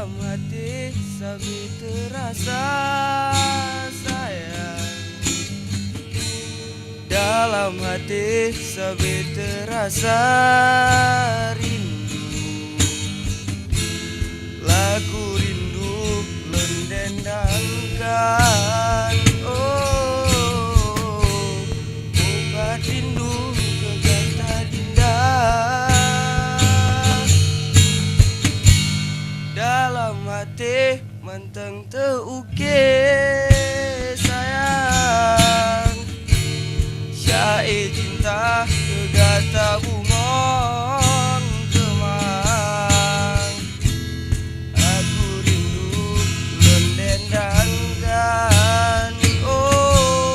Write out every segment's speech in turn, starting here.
Dalam hati sabi terasa sayang, dalam hati sabi terasa rindu. Lagu rindu lendendangkan, oh, obat rindu kegata dinda. Dalam hati menteng terukir sayang, syair cinta kegata bungong kemang. Aku rindu lendendangkan, oh,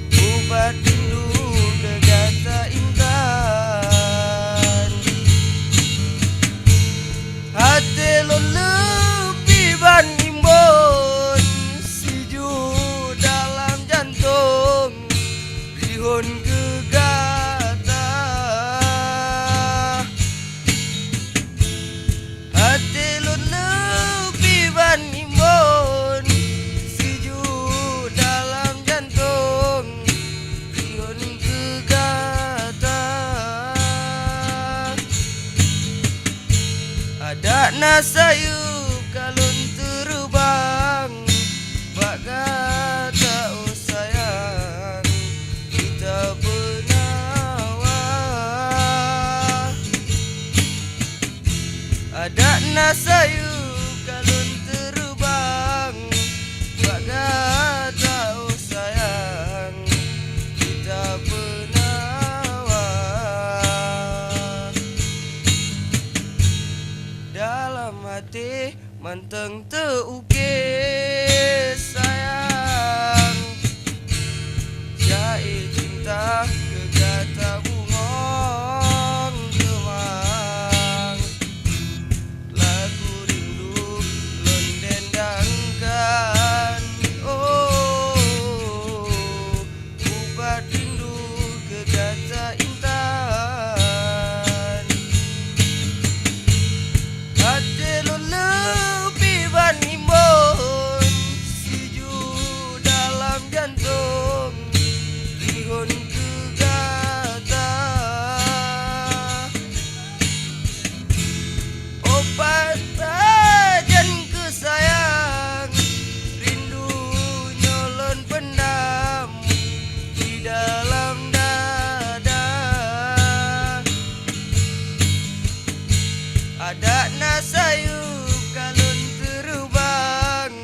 obat rindu kegata intan. Hati lon lebih ban imbon, sejuk dalam jantung, rihun kegata. Hati lon lebih ban imbon, sejuk dalam jantung, rihun kegata. Ada nasayup kalun terbang, bak kata oh sayang, kita penawar. Ada nasayup kalun terbang, bak kata oh sayang, kita penawar. Dalam hati menteng terukir sayang, syair cinta kegata bungong kemang. Lagu rindu lendendangkan, oh, obat rindu kegata intan. Hati lon lebih ban imbon, sejuk dalam jantung, rihun kegata. Obat tajan kesayang, rindu nyolon pendam di dalam dada. Ada nasayup kalun terbang,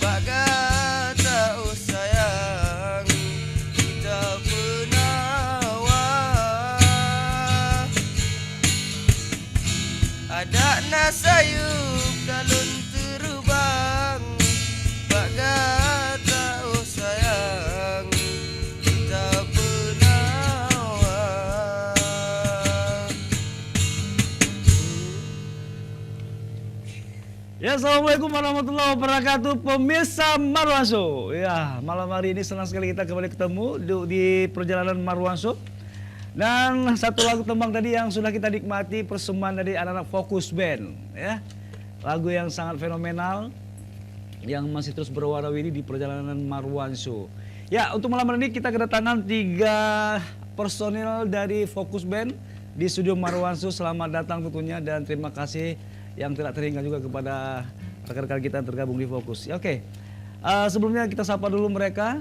bak kata oh sayang, kita penawar. Ada nasayup kalun terbang, bak kata oh sayang, kita penawar. Ya, assalamualaikum warahmatullahi wabarakatuh, pemirsa Marwan Show. Ya, malam hari ini senang sekali kita kembali ketemu di perjalanan Marwan Show. Dan satu lagu tembang tadi yang sudah kita nikmati persembahan dari anak-anak Fokus Band, ya. Lagu yang sangat fenomenal yang masih terus berwarawiri di perjalanan Marwan Show. Ya, untuk malam hari ini kita kedatangan 3 personil dari Fokus Band di studio Marwan Show. Selamat datang tentunya dan terima kasih yang tidak terhingga juga kepada rekan-rekan kita yang tergabung di Fokus. Ya, oke. Sebelumnya kita sapa dulu mereka.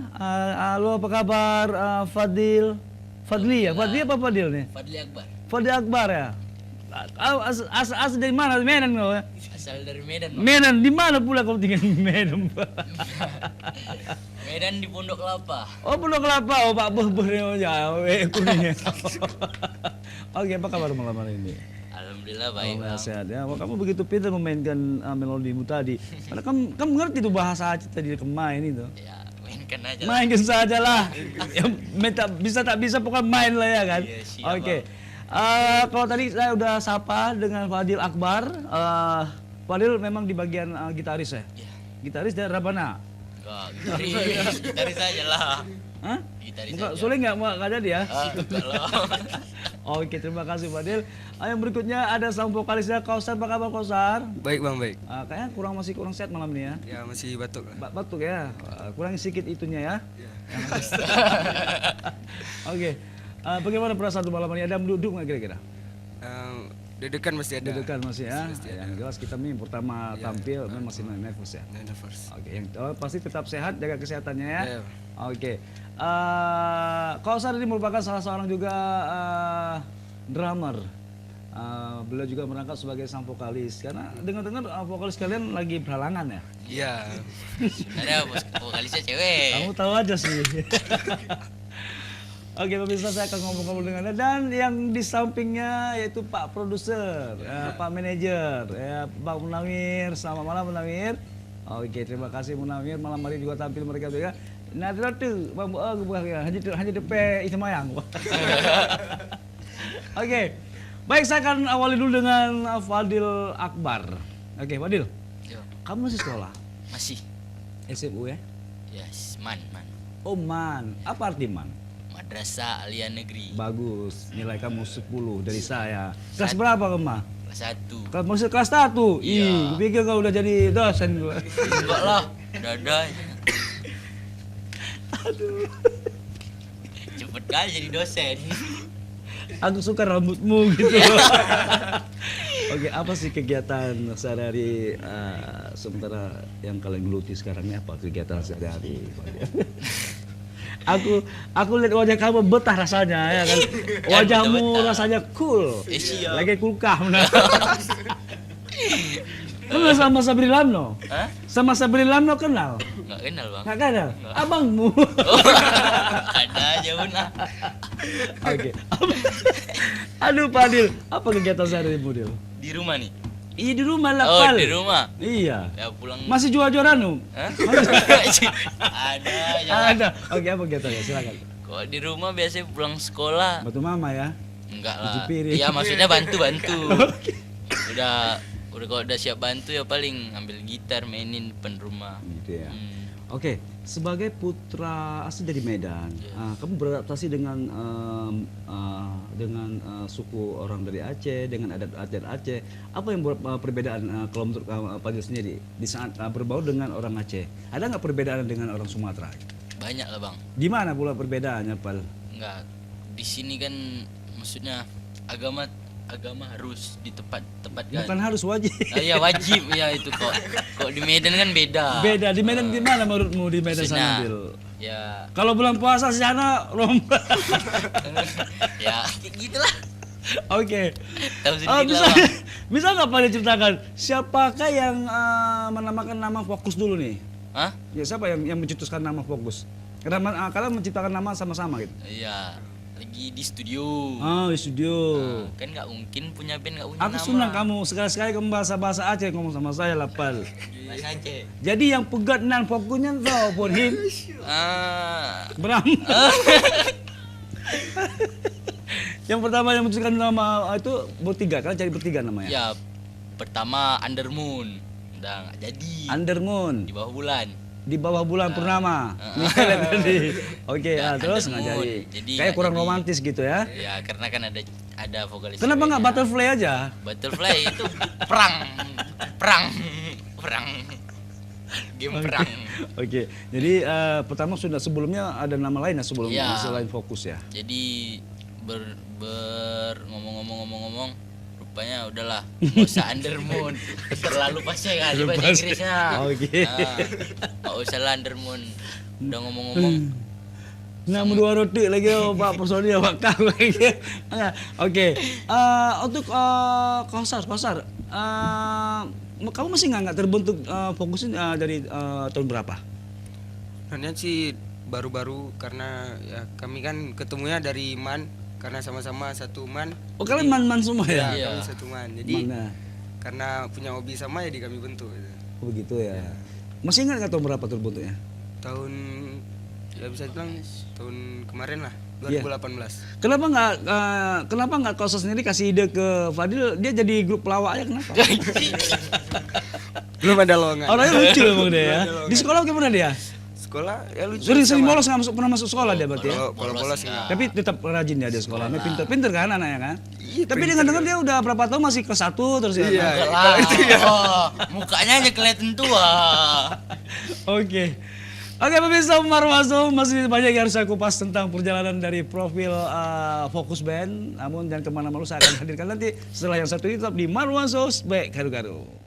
Halo, apa kabar Fadli ya? Fadli apa Fadil nih? Fadli Akbar. Fadli Akbar ya? Asal dari mana? Medan kau ya? Asal dari Medan, Pak. Medan, di mana pula kau tinggal di Medan, Pak? Medan di Pondok Kelapa. Oh, Pondok Kelapa. Oh, Pak Beh jauh. Oke, apa kabar malam hari ini? Alhamdulillah baik, Alhamdulillah Bang. sehat ya. Wah, kamu begitu pintar memainkan melodimu tadi. Karena kamu ngerti tuh bahasa Aceh tadi kemain itu. Ya, mainkan aja. Mainkan saja lah. Ya, bisa tak bisa pokoknya main lah ya kan. Iya, siap, Oke. Kalau tadi saya udah sapa dengan Fadil Akbar. Fadil memang di bagian gitaris ya. Iya. Gitaris dari Rabana. Gitaris aja lah. Hah? Gitaris Enggak, aja. soalnya nggak jadi ya. Enggak lah. Oke, terima kasih Fadil. Yang berikutnya ada sang vokalisnya Kausar. Apa kabar Kausar? Baik bang, baik. Kayaknya masih kurang sehat malam ini ya. Ya masih batuk lah. Batuk ya. Kurang sedikit itunya ya. Oke. Bagaimana perasaan malam ini? Ada duduk nggak kira-kira? Dedekan masih ada. Dedekan masih ya. Masih ada. Yang jelas kita nih pertama tampil memang masih nervous ya. Nervous. Oke, yang pasti tetap sehat, jaga kesehatannya ya. Iya. Oke. Kausar ini merupakan salah seorang juga drummer. Beliau juga merangkap sebagai sang vokalis. Karena dengar-dengar vokalis kalian lagi berhalangan ya. Iya. Sebenarnya vokalisnya cewek. Kamu tahu aja sih. Oke pemirsa, saya akan ngomong-ngomong dengannya. Dan yang di sampingnya yaitu Pak Produser, Pak Manajer, Pak Munawir. Selamat malam Munawir. Oke, terima kasih Munawir. Malam hari juga tampil mereka juga. Nah, itu Bang hanya DP itu mayang. Oke. Baik, saya akan awali dulu dengan Fadil Akbar. Oke, Fadil. Yo, Kamu masih sekolah? masih. SMU ya? Yes, man. Oh, man. Apa arti man? Madrasah Alia Negeri. Bagus, nilai kamu 10 dari saya. Kelas berapa kamu? Kelas 1. Masih kelas 1? Iya. Ih, gue pikir kau udah jadi dosen. Enggak lah, dadah. Aduh. Cepet kali jadi dosen. Aku suka rambutmu gitu. Oke, apa sih kegiatan sehari-hari sementara yang kalian geluti sekarang ini, apa kegiatan sehari-hari? Aku lihat wajah kamu betah rasanya ya kan. Wajahmu betah. rasanya cool. Siap. Lagi kulkah. Kenal sama Sabri Lamno? Hah? Sama Sabri Lamno kenal? Enggak kenal, Bang. Nggak kenal? Abangmu. Oh, ada aja Una. Oke. Aduh Padil, apa kegiatan sehari-hari Dil? Di rumah nih. Iya di rumah lah Oh, Pal. di rumah. Iya. Ya pulang. Masih jual-jual anu? Hah? Ada ya. Ada. Oke, apa kegiatannya? Silakan. Kok di rumah biasanya pulang sekolah? Bantu mama ya. Enggak Cuci lah. piring. Iya, maksudnya bantu. Udah kalau udah siap bantu ya paling ambil gitar mainin depan rumah. Gitu ya. Oke, sebagai putra asli dari Medan, kamu beradaptasi dengan suku orang dari Aceh, dengan adat Aceh. Apa yang buat perbedaan kalau menurut Fadil sendiri di saat berbaur dengan orang Aceh? Ada nggak perbedaan dengan orang Sumatera? Banyak lah, Bang. Di mana pula perbedaannya, Pal? Enggak. Di sini kan maksudnya agama harus di tempat kan. Bukan harus, wajib. Iya wajib ya itu kok. Kok di Medan kan beda. Beda di Medan gimana menurutmu di Medan sana, Maksudnya, Bil? Ya Kalau bulan puasa di sana lomba. ya kayak gitulah. Oke. Tahu sendiri Bisa lah. bisa nggak Pak diceritakan siapakah yang menamakan nama Fokus dulu nih? Hah? Ya siapa yang mencetuskan nama Fokus? Karena kalian menciptakan nama sama-sama gitu. Iya. Lagi di studio. Oh, di studio. Kan nggak mungkin punya band nggak punya Aku nama. senang kamu sekali-sekali kamu bahasa Aceh ngomong sama saya lah, Pal. Bahasa Aceh. Jadi yang pegat nan fokusnya tau pun him. Bram. Yang pertama yang menentukan nama itu bertiga, kan cari bertiga namanya. Ya pertama Undermoon. Udah nggak jadi. Undermoon. Di bawah bulan. Di bawah bulan purnama. Misalnya tadi. Oke, terus nggak Undermoon. jadi. Jadi Kayak nggak kurang jadi. romantis gitu ya. Ya karena kan ada vokalis. Kenapa nggak ceweknya. Butterfly aja? Butterfly itu perang. Game perang. Oke, jadi pertama sudah sebelumnya ada nama lain ya sebelum Iya. selain Fokus ya. Jadi ngomong-ngomong rupanya udahlah nggak usah Undermoon, terlalu pasnya kali bahasa Inggrisnya. Oke. Nggak usah lah Undermoon, udah ngomong-ngomong. Nah, dua roti lagi Pak personil Pak Kang lagi. Oke. Untuk Kausar, kamu masih nggak terbentuk fokusnya dari tahun berapa? Sebenarnya sih baru-baru karena ya kami kan ketemunya dari MAN karena sama-sama satu MAN. Oh, kalian man-man semua ya? Iya. Kami satu MAN. Jadi Mana? karena punya hobi sama ya kami bentuk gitu. Oh, begitu ya. Masih ingat nggak tahun berapa terbentuknya? Tahun ya bisa bilang tahun kemarin lah, Iya. 2018. Kenapa nggak Kausar sendiri kasih ide ke Fadil, dia jadi grup pelawak aja, kenapa? Belum ada lowongan. Orangnya lucu emang dia ya. Di sekolah gimana dia? sekolah ya lucu. Sering sama. bolos, nggak pernah masuk sekolah dia berarti ya? Kalau bolos enggak. Tapi tetap rajin ya dia sekolahnya, pinter kan anaknya kan? Iya, Tapi pinter dengar-dengar dia udah berapa tahun masih kelas 1 terus ya? Iya. Lah, oh, mukanya aja kelihatan tua. Oke. Oke pemirsa Marwaso, masih banyak yang harus saya kupas tentang perjalanan dari profil Fokus Band. Namun jangan kemana-mana, saya akan hadirkan nanti setelah yang satu ini tetap di Marwaso Baik Garu-Garu.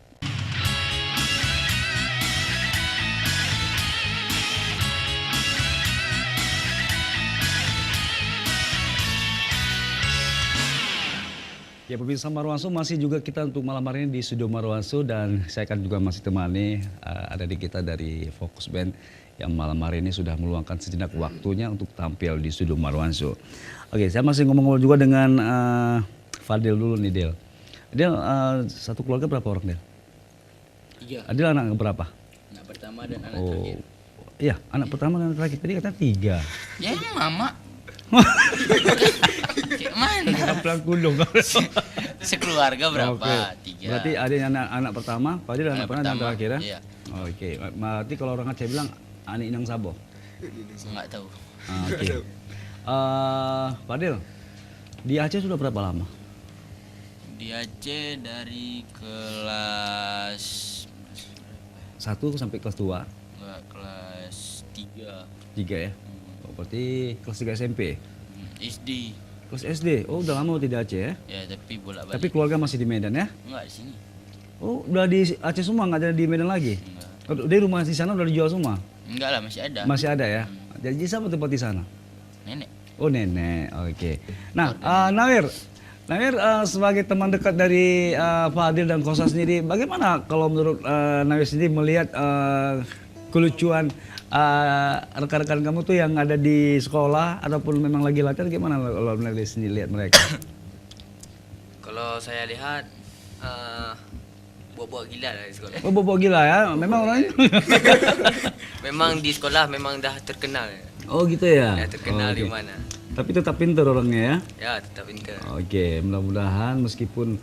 Ya pemirsa Marwaso, masih juga kita untuk malam hari ini di studio Marwaso dan saya akan juga masih temani ada di kita dari Fokus Band yang malam hari ini sudah meluangkan sejenak waktunya untuk tampil di studio Marwaso. Oke, saya masih ngomong-ngomong juga dengan Fadil dulu nih Del. Del, satu keluarga berapa orang Del? 3. Adil anak berapa? Anak pertama dan anak Oh, terakhir. iya anak pertama dan terakhir tadi katanya 3. Ya mama. Kayak mana? Kaplang kundung. Sekeluarga berapa? Oke. 3. Berarti ada yang anak pertama, Fadil anak pertama dan terakhir ya? Iya. Oke, berarti kalau orang Aceh bilang Ani Inang Sabo. Enggak tahu. Oke. Fadil, di Aceh sudah berapa lama? Di Aceh dari kelas 1 sampai kelas 2? enggak, kelas 3. 3 ya? Oh, berarti kelas 3 SMP? SD. Kelas SD? Oh udah lama di Aceh ya? Ya tapi bolak-balik. Tapi keluarga masih di Medan ya? Enggak di sini. Oh udah di Aceh semua, nggak ada di Medan lagi? Enggak. Oh, di rumah di sana udah dijual semua? Enggak lah, masih ada. Masih ada ya? Jadi siapa tempat di sana? Nenek. Oh nenek, oke. Nah, Nawir, sebagai teman dekat dari Fadil dan Kosa sendiri, bagaimana kalau menurut Nawir sendiri melihat kelucuan rekan-rekan kamu tuh yang ada di sekolah ataupun memang lagi latihan, gimana kalau Nawir sendiri lihat mereka? Kalau saya lihat buat-buat gila lah di sekolah. Oh bobo gila ya, memang orangnya. Memang di sekolah memang dah terkenal. Oh gitu ya. Dah terkenal Oke. di mana. Tapi tetap pintar orangnya ya. Ya, tetap pintar. Oke, mudah-mudahan meskipun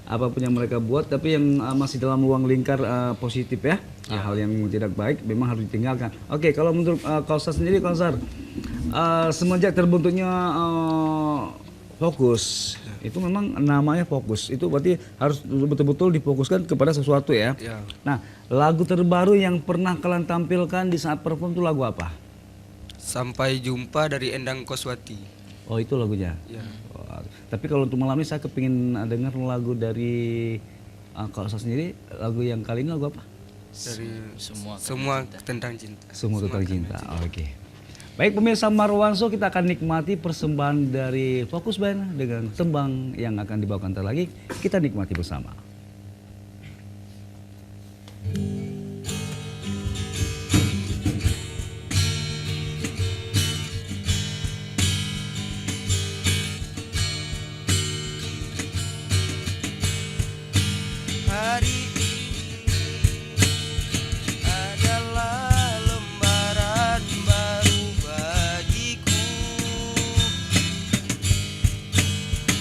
apapun yang mereka buat, tapi yang masih dalam ruang lingkar positif ya. Hal yang tidak baik memang harus ditinggalkan. Oke, kalau menurut Kausar sendiri, Kausar, semenjak terbentuknya Fokus, itu memang namanya Fokus. Itu berarti harus betul-betul difokuskan kepada sesuatu ya. Ya. Nah, lagu terbaru yang pernah kalian tampilkan di saat perform itu lagu apa? Sampai jumpa dari Endang Koswati. Oh, itu lagunya. Ya. Wah, tapi kalau untuk malam ini saya kepingin dengar lagu dari Kausar sendiri. Lagu yang kali ini lagu apa? Dari Semua tentang cinta. Semua tentang cinta. Oke. Baik pemirsa Marwanso, kita akan nikmati persembahan dari Fokus Band dengan tembang yang akan dibawakan ntar lagi. Kita nikmati bersama. Hari ini adalah lembaran baru bagiku.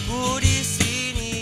Ku di sini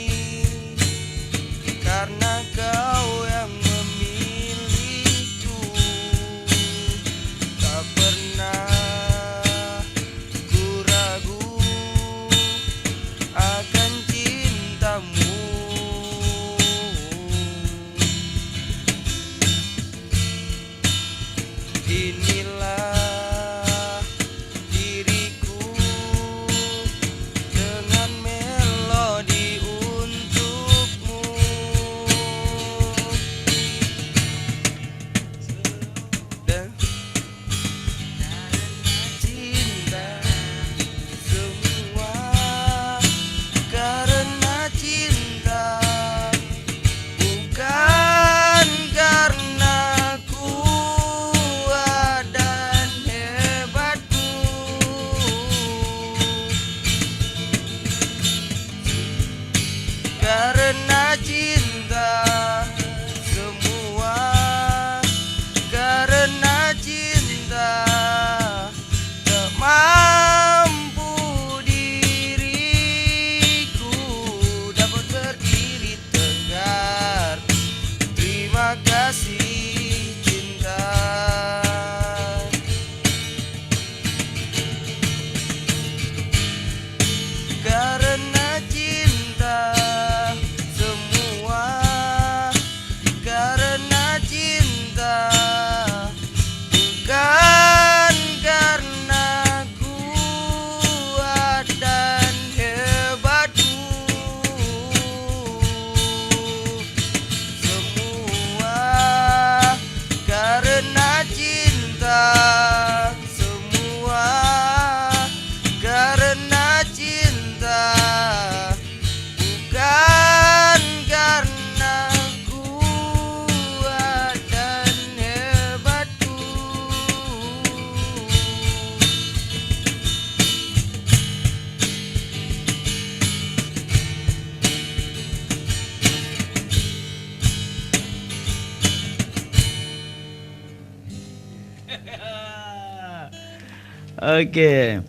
Oke.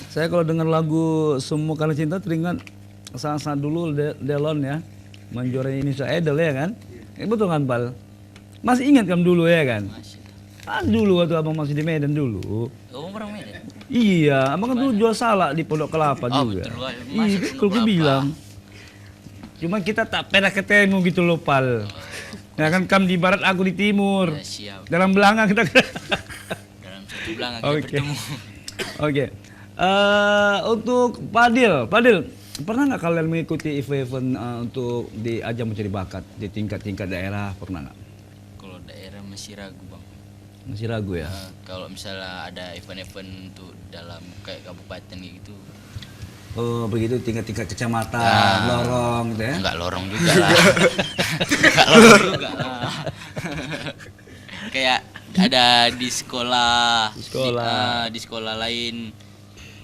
Saya kalau dengar lagu Semua Karena Cinta teringat saat-saat dulu Delon ya menjuarai Indonesia Idol ya kan? Betul kan Pal? Masih ingat kan dulu ya kan? Masih. Dulu waktu abang masih di Medan dulu. Oh, orang Medan. Iya, abang kan dulu jual salak di Pondok Kelapa juga. Betul, Pak. Iya, Masih betul gue Pondok bilang. Cuma kita tak pernah ketemu gitu loh Pal. Ya kan kamu di barat, aku di timur. Ya, siap. Dalam belanga kita. Dalam satu belakang kita Oke. bertemu. Oke. Untuk Padil, pernah nggak kalian mengikuti event-event untuk di ajang mencari bakat di tingkat-tingkat daerah? Pernah nggak? Kalau daerah masih ragu bang. Masih ragu ya? Kalau misalnya ada event-event untuk dalam kayak kabupaten gitu, Oh begitu tingkat-tingkat kecamatan, lorong gitu ya? enggak lorong juga lah. Enggak lorong juga lah. Kayak ada di sekolah, di sekolah lain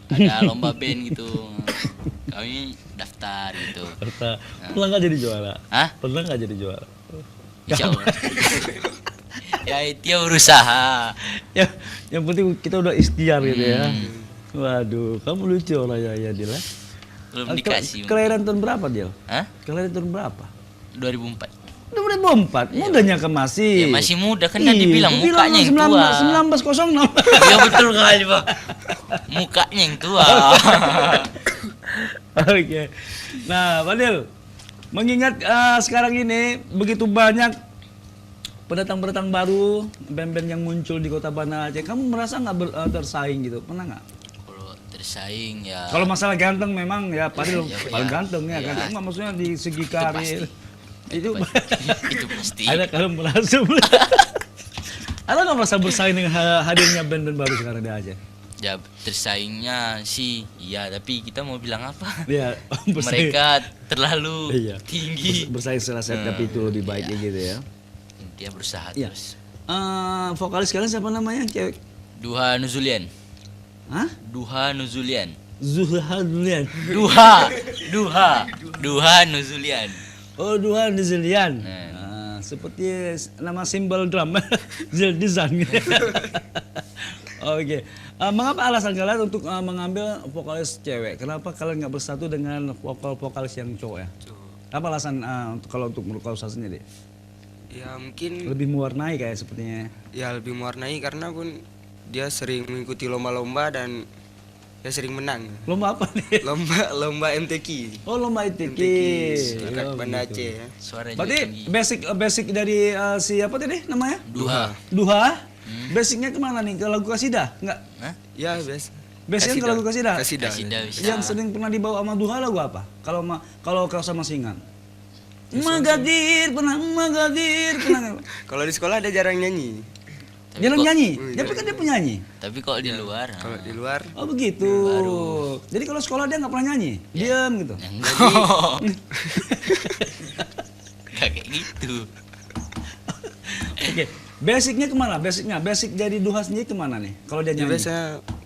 ada lomba band gitu. Kami daftar gitu. Pernah nggak jadi juara? Hah? Pernah nggak jadi juara? Insya Allah. Ya itu ya berusaha. Ya, yang penting kita udah ikhtiar gitu ya. Waduh, kamu lucu orangnya ya Dil. Belum dikasih. Kelahiran tahun berapa Dil? Hah? Kelahiran tahun berapa? 2004. 2004, mudanya kan masih. Ya masih muda kan tadi bilang Gua mukanya yang tua. 1906. Ya betul kali Pak. Mukanya yang tua. Oke. Nah, Fadil, mengingat sekarang ini begitu banyak pendatang-pendatang baru, band-band yang muncul di Kota Banda Aceh, kamu merasa nggak tersaing gitu? Pernah nggak? Kalau tersaing ya. Kalau masalah ganteng memang ya Fadil Ya, paling ya. ganteng ya, Ya. ganteng mah maksudnya di segi karir. Itu Itu pasti. ada kalau merasa ada nggak merasa bersaing dengan hadirnya band-band baru sekarang di Aceh? Ya tersaingnya sih iya, tapi kita mau bilang apa? Iya, bersaing. Mereka terlalu Iya. tinggi. Bersaing secara set tapi itu lebih baik gitu ya. Dia berusaha Iya. terus. Vokalis kalian siapa namanya cewek? Duha Nuzulian. Hah? Duha Nuzulian. Zuhal Dulian. Duha Nuzulian. Oh, Duhan Zilian. Nah. Seperti nama simbol drum. Zildizan. Oke. Mengapa alasan kalian untuk mengambil vokalis cewek? Kenapa kalian nggak bersatu dengan vokalis yang cowok ya? Apa alasan kalau untuk vokalis deh? Ya mungkin Lebih mewarnai kayak sepertinya. ya lebih mewarnai karena pun dia sering mengikuti lomba-lomba dan dia sering menang. Lomba apa nih? Lomba MTQ. Oh, lomba ITK. Sekat Oh, Banda gitu. Aceh ya. Suaranya Berarti tinggi. basic dari siapa tadi namanya? Duha. Duha. Basicnya kemana nih? Ke lagu kasidah? Enggak? Hah? Ya biasa. Basicnya ke lagu kasidah? Kasidah. Kasidah bisa. Yang sering pernah dibawa sama Duha lagu apa? Kalau kau sama Singan. Magadir pernah. Kalau di sekolah ada jarang nyanyi. Tapi Dia kok- nyanyi. Dia kan dia penyanyi. Tapi kalau di luar, Kalau di luar Oh begitu. Jadi kalau sekolah dia nggak pernah nyanyi, diam gitu. ya enggak. Enggak kayak gitu. Oke. Basicnya kemana? Basic jadi Duha sendiri kemana nih? Kalau dia ya nyanyi. biasa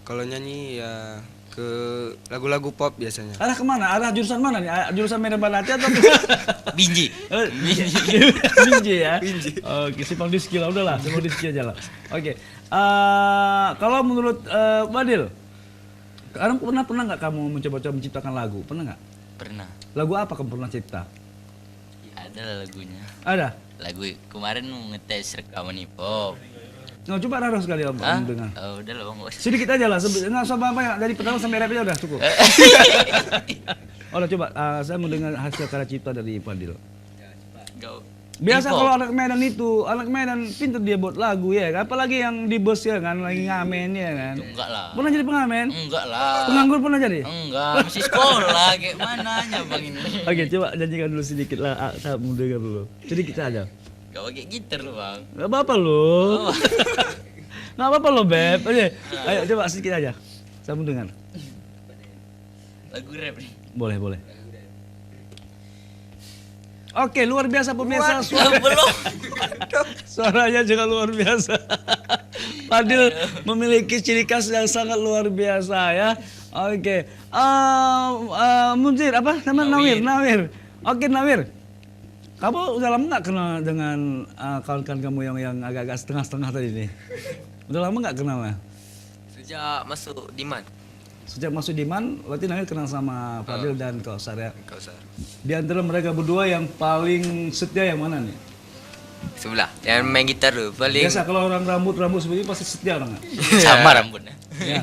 kalau nyanyi ya ke lagu-lagu pop biasanya. Arah kemana? Arah jurusan mana nih? Jurusan Medan Banda Aceh atau? Binji. Binji ya. Oke, simpang diski lah, udahlah, simpang diski aja lah. Oke. Kalau menurut Fadil, sekarang pernah nggak kamu mencoba-coba menciptakan lagu? Pernah nggak? Pernah. Lagu apa kamu pernah cipta? Ya, ada lah lagunya. Ada. Lagu kemarin mau ngetes rekaman hip hop. Nah, coba raro sekali om Hah? dengar. Oh, udah lah bang. Nggak usah. Sedikit aja lah, nggak usah banyak. Dari pertama sampai rap aja udah cukup. Oh, udah coba. Saya mau dengar hasil karya cipta dari Fadil. Nggak- Biasa hip hop. kalau anak Medan itu, anak Medan pintar dia buat lagu ya, apalagi yang di bus ya kan, lagi ngamen ya kan. Enggak lah. Pernah jadi pengamen? Enggak lah. Penganggur pernah jadi? Enggak, masih sekolah kayak mananya bang ini. Oke, coba janjikan dulu sedikit lah, saya mau dengar dulu. Sedikit aja. Gak pakai gitar lu bang. Gak apa-apa lo. Gak apa-apa lo, Beb. Oke, ayo coba sedikit aja. Saya mau dengar. Lagu rap nih. Boleh. Oke, luar biasa pemirsa. Suaranya juga luar biasa. Fadil memiliki ciri khas yang sangat luar biasa ya. Oke. Munzir apa nama Nawir. Oke, Nawir. Kamu udah lama nggak kenal dengan kawan-kawan kamu yang agak-agak setengah-setengah tadi nih? Udah lama nggak kenal ya? Sejak masuk Diman. Sejak masuk Diman, berarti Nawir kenal sama Fadil dan Kausar ya. Kausar. Di antara mereka berdua yang paling setia yang mana nih? Sebelah. Yang main gitar tuh paling. Biasa kalau orang rambut seperti ini pasti setia orang. Sama rambutnya. Ya.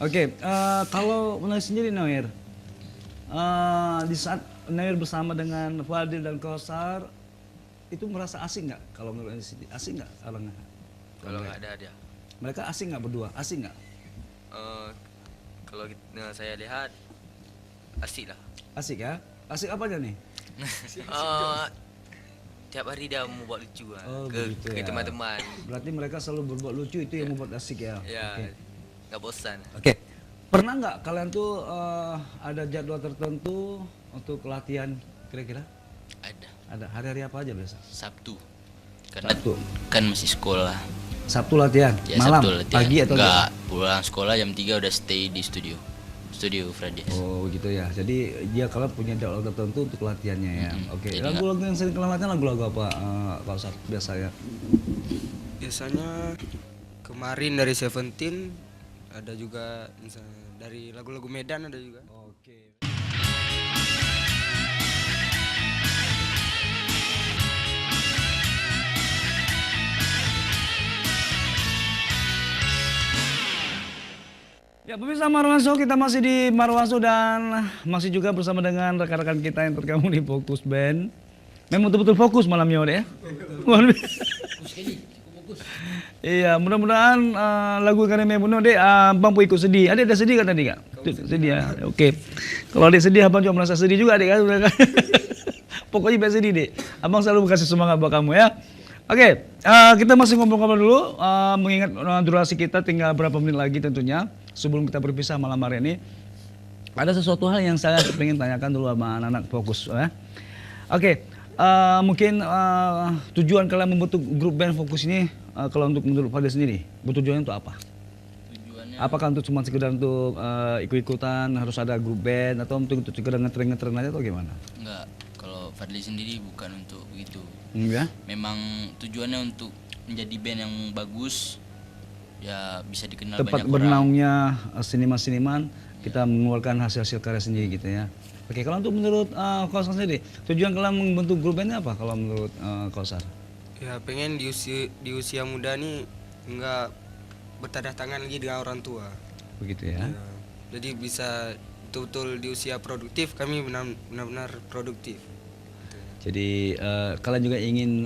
Oke, kalau Nawir sendiri Nawir, di saat Nawir bersama dengan Fadil dan Kausar, itu merasa asing nggak? Kalau menurut Nawir sendiri, asing nggak orangnya? Kalau nggak ada dia. Mereka asing nggak berdua? Asing nggak? Kalau saya lihat asik lah. Asik ya? Asik apanya nih? Tiap hari dia mau buat lucu lah. Oh, ke begitu ke ya. teman-teman. Berarti mereka selalu berbuat lucu, itu yang membuat asik ya? Ya, Oke. nggak bosan. Oke. Pernah nggak kalian tuh ada jadwal tertentu untuk latihan kira-kira? Ada Ada hari-hari apa aja biasa? Sabtu. Karena Sabtu. kan masih sekolah. Sabtu latihan, Ya, malam, Sabtu latihan. pagi atau enggak? Pulang sekolah jam 3 udah stay di studio. Studio Frades. Oh gitu ya. Jadi dia kalian punya jadwal tertentu untuk latihannya ya. Oke. Jadi Lagu-lagu yang sering kalian latihan lagu-lagu apa kalau saat biasanya? Biasanya kemarin dari Seventeen, ada juga misalnya dari lagu-lagu Medan ada juga. Oke. Ya pemirsa Marwanso, kita masih di Marwanso dan masih juga bersama dengan rekan-rekan kita yang tergabung di Fokus Band. Memang betul-betul fokus malamnya Ode ya. Luar biasa. Iya, mudah-mudahan lagu karya Memuno deh Bang Pu ikut sedih. Ada sedih kan tadi Kak? Sedih ya. Oke. Kalau ada sedih Abang juga merasa sedih juga deh kan. Pokoknya biar sedih deh. Abang selalu kasih semangat buat kamu ya. Oke, kita masih ngobrol-ngobrol dulu, mengingat durasi kita tinggal berapa menit lagi tentunya sebelum kita berpisah malam hari ini. Ada sesuatu hal yang saya ingin tanyakan dulu sama anak-anak Fokus ya. Oke, mungkin tujuan kalian membentuk grup band Fokus ini kalau untuk menurut Fadil sendiri, tujuannya untuk apa? Tujuannya Apakah untuk cuma sekedar untuk ikut-ikutan harus ada grup band atau untuk sekedar ngetren-ngetren aja atau gimana? enggak. Kalau Fadli sendiri bukan untuk begitu. Ya. Memang tujuannya untuk menjadi band yang bagus, ya bisa dikenal Tempat banyak orang. bernaungnya seniman-seniman, kita mengeluarkan hasil-hasil karya sendiri gitu ya. Oke, kalau untuk menurut Kausar sendiri, tujuan kalian membentuk grup bandnya apa kalau menurut Kausar? Ya pengen di usia muda nih nggak bertanda tangan lagi dengan orang tua. Begitu ya. Ya, jadi bisa betul-betul di usia produktif, kami benar-benar produktif. Jadi kalian juga ingin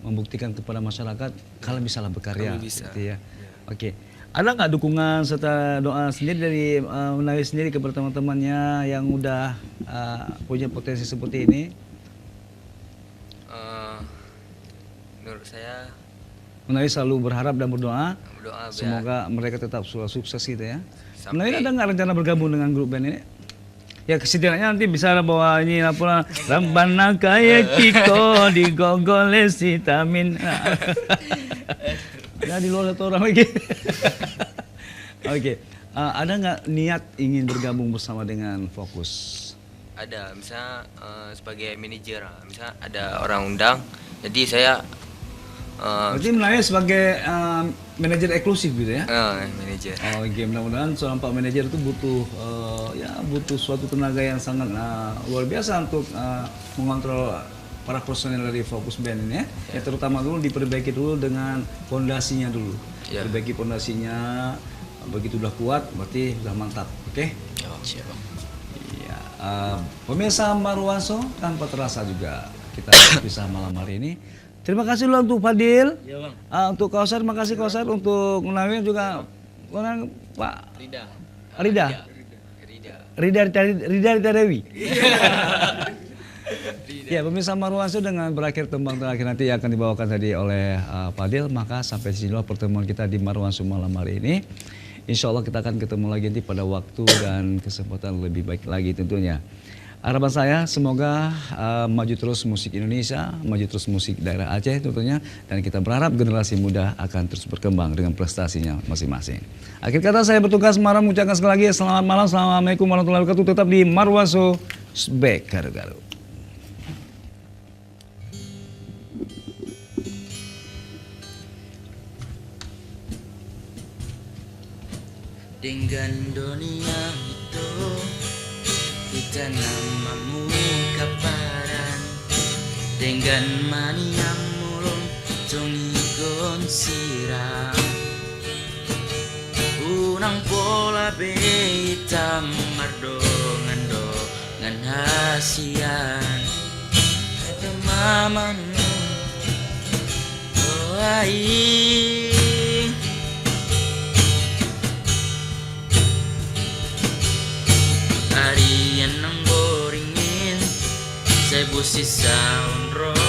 membuktikan kepada masyarakat kalian bisa lah berkarya, Kami bisa. gitu ya. Oke, ada nggak dukungan serta doa sendiri dari Nawir sendiri kepada teman-temannya yang udah punya potensi seperti ini? Menurut saya Nawir selalu berharap dan berdoa berdoa biar semoga mereka tetap sukses gitu ya. Sampai- Nawir ada nggak rencana bergabung dengan grup band ini? Ya setidaknya nanti bisa bawa ini apa Rabbana kaya kiko digogole vitamin. Ya di luar satu orang lagi. Oke, ada nggak niat ingin bergabung bersama dengan Fokus? ada misalnya sebagai manajer, misalnya ada orang undang, jadi saya Berarti Nawir sebagai manajer eksklusif gitu ya? manajer. Oh, oke, mudah-mudahan seorang Pak Manajer itu butuh butuh suatu tenaga yang sangat luar biasa untuk mengontrol para personel dari Fokus Band ini ya. Ya terutama dulu diperbaiki dulu dengan fondasinya dulu. Ya. Perbaiki fondasinya, begitu udah kuat berarti udah mantap. Oke? Ya, siapa? Iya. Pemirsa Marwanso, tanpa terasa juga kita berpisah malam hari ini. Terima kasih dulu untuk Fadil. Iya, Bang. Untuk Kausar, makasih Kausar. Untuk Nawir juga orang Pak Rida. Rida. Rida Dewi. Ya, pemirsa Marwanso, dengan berakhir tembang terakhir nanti yang akan dibawakan tadi oleh Fadil, maka sampai sini dulu pertemuan kita di Marwanso malam hari ini. Insya Allah kita akan ketemu lagi nanti pada waktu dan kesempatan lebih baik lagi tentunya. Harapan saya semoga maju terus musik Indonesia, maju terus musik daerah Aceh tentunya, dan kita berharap generasi muda akan terus berkembang dengan prestasinya masing-masing. Akhir kata saya bertugas malam mengucapkan sekali lagi selamat malam, assalamualaikum warahmatullahi wabarakatuh. Tetap di Marwanso Sbek Garu-Garu. dengan dunia itu kita namamu kaparan dengan mania mulung tungigon sirang unang pola beta mardongan dongan hasian mamanu oh ai harian nang boringin saya busi sound rock